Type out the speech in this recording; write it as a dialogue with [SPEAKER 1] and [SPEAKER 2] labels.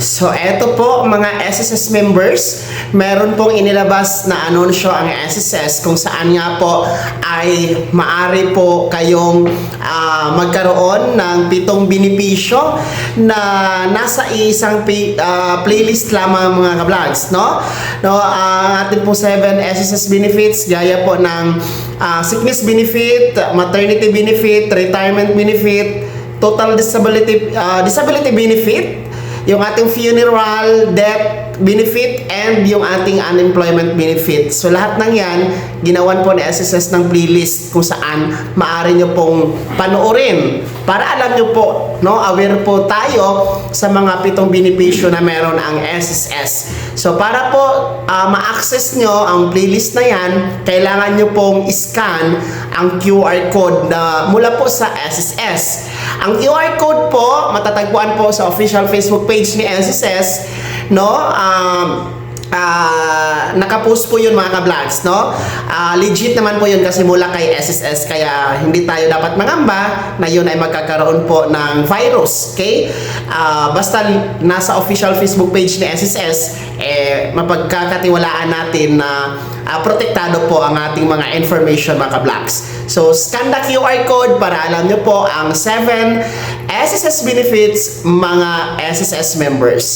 [SPEAKER 1] So, eto po mga SSS members, meron pong inilabas na anunsyo ang SSS kung saan nga po ay maari po kayong magkaroon ng 7 benepisyo na nasa isang playlist lamang mga ka-vlogs, no? Ang ating po 7 SSS benefits gaya po ng sickness benefit, maternity benefit, retirement benefit, total disability benefit, yung ating funeral, death benefit, and yung ating unemployment benefit. So lahat ng yan, ginawan po ni SSS ng playlist kung saan maaari nyo pong panoorin para alam nyo po, no, aware po tayo sa mga 7 benepisyo na meron ang SSS. So para po ma-access nyo ang playlist na yan, kailangan nyo pong scan ang QR code na mula po sa SSS. Ang QR code po, matatagpuan po sa official Facebook page ni SSS, no? Nakapost po yun mga ka-vlogs, no? Legit naman po yun kasi mula kay SSS, kaya hindi tayo dapat mangamba na yun ay magkakaroon po ng virus, okay? Basta nasa official Facebook page ni SSS, mapagkakatiwalaan natin na protektado po ang ating mga information mga ka-vlogs. So, scan the QR code para alam nyo po ang 7 SSS benefits mga SSS members.